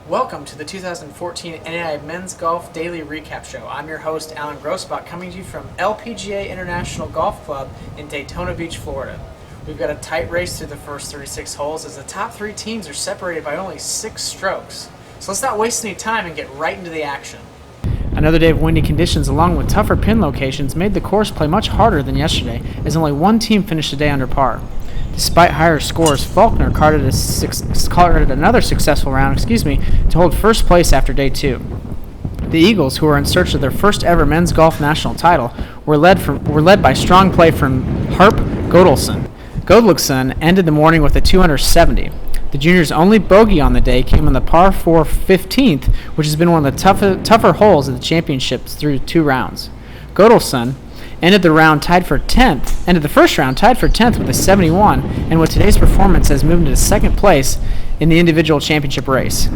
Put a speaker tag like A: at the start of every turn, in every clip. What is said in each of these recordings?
A: Welcome to the 2014 NAIA Men's Golf Daily Recap Show. I'm your host, Alan Grossbach, coming to you from LPGA International Golf Club in Daytona Beach, Florida. We've got a tight race through the first 36 holes as the top three teams are separated by only 6 strokes. So let's not waste any time and get right into the action. Another day of windy conditions along with tougher pin locations made the course play much harder than yesterday, as only one team finished the day under par. Despite higher scores, Faulkner carded another successful round to hold first place after day 2. The Eagles, who were in search of their first ever men's golf national title, were led by strong play from Harp Godelson. Godelson ended the morning with a 270. The junior's only bogey on the day came on the par 4 15th, which has been one of the tougher holes of the championships through 2 rounds. Godelson ended the first round tied for 10th with a 71, and with today's performance has moved into second place in the individual championship race.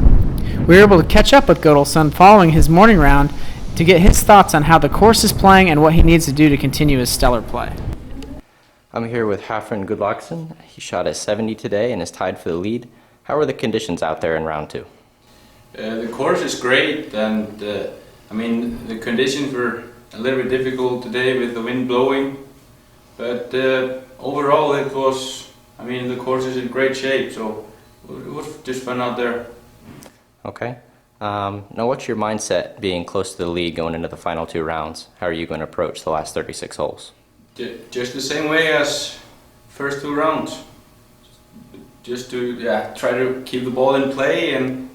A: We were able to catch up with Godelson following his morning round to get his thoughts on how the course is playing and what he needs to do to continue his stellar play.
B: I'm here with Hafren Gudlaksson. He shot a 70 today and is tied for the lead. How are the conditions out there in round 2?
C: The course is great, and the conditions were a little bit difficult today with the wind blowing, but overall it was, the course is in great shape, so it was just fun out there.
B: Okay. Now what's your mindset being close to the lead going into the final 2 rounds? How are you going to approach the last 36 holes?
C: Just the same way as first 2 rounds. Just to try to keep the ball in play and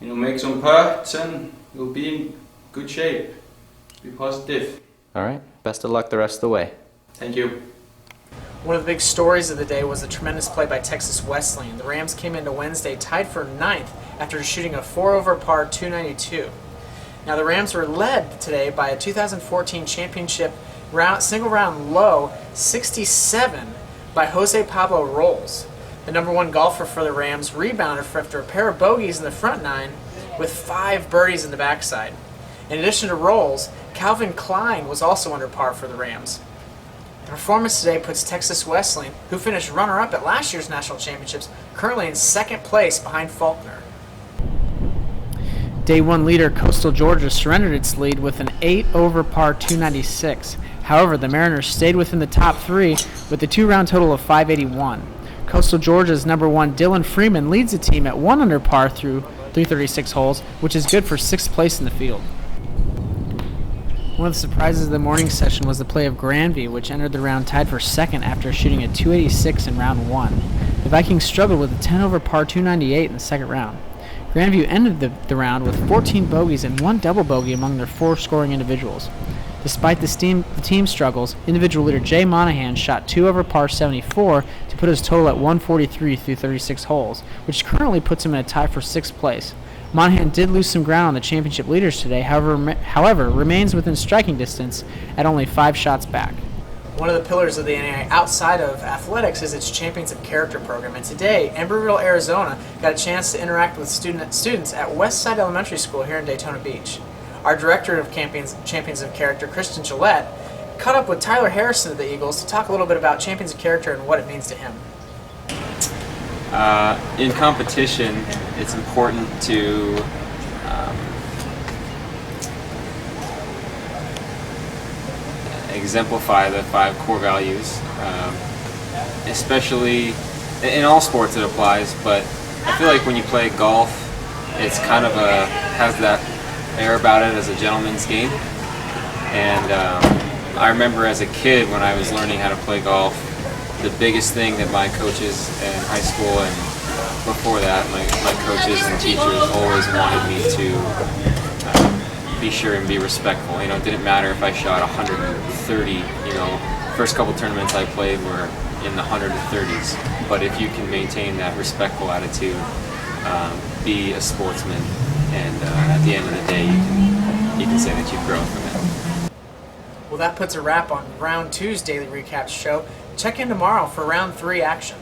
C: make some putts, and we'll be in good shape. Be positive.
B: All right. Best of luck the rest of the way.
C: Thank you.
A: One of the big stories of the day was the tremendous play by Texas Wesleyan. The Rams came into Wednesday tied for 9th after shooting a 4 over par 292. Now the Rams were led today by a 2014 championship single round low 67 by Jose Pablo Rolls. The number 1 golfer for the Rams rebounded after a pair of bogeys in the front 9 with 5 birdies in the backside. In addition to Rolls, Calvin Klein was also under par for the Rams. The performance today puts Texas Wesleyan, who finished runner-up at last year's national championships, currently in second place behind Faulkner. Day 1 leader Coastal Georgia surrendered its lead with an 8 over par 296. However, the Mariners stayed within the top 3 with a 2-round total of 581. Coastal Georgia's number 1 Dylan Freeman leads the team at 1 under par through 336 holes, which is good for 6th place in the field. One of the surprises of the morning session was the play of Granby, which entered the round tied for 2nd after shooting a 286 in round 1. The Vikings struggled with a 10 over par 298 in the second round. Grandview ended the round with 14 bogeys and 1 double bogey among their 4 scoring individuals. Despite the team struggles, individual leader Jay Monahan shot 2 over par 74 to put his total at 143 through 36 holes, which currently puts him in a tie for 6th place. Monahan did lose some ground on the championship leaders today, however remains within striking distance at only 5 shots back. One of the pillars of the NAIA outside of athletics is its Champions of Character program, and today Embryville, Arizona got a chance to interact with students at Westside Elementary School here in Daytona Beach. Our director of Champions of Character, Kristen Gillette, caught up with Tyler Harrison of the Eagles to talk a little bit about Champions of Character and what it means to him.
D: In competition, it's important to exemplify the 5 core values, especially in all sports it applies, but I feel like when you play golf, it's kind of has that air about it as a gentleman's game. And I remember as a kid when I was learning how to play golf, the biggest thing that my coaches in high school and before that, my coaches and teachers always wanted me to be sure and be respectful. It didn't matter if I shot 130, first couple tournaments I played were in the 130s. But if you can maintain that respectful attitude, be a sportsman, and at the end of the day, you can say that you've grown from it.
A: Well, that puts a wrap on Round 2's Daily Recap show. Check in tomorrow for Round 3 action.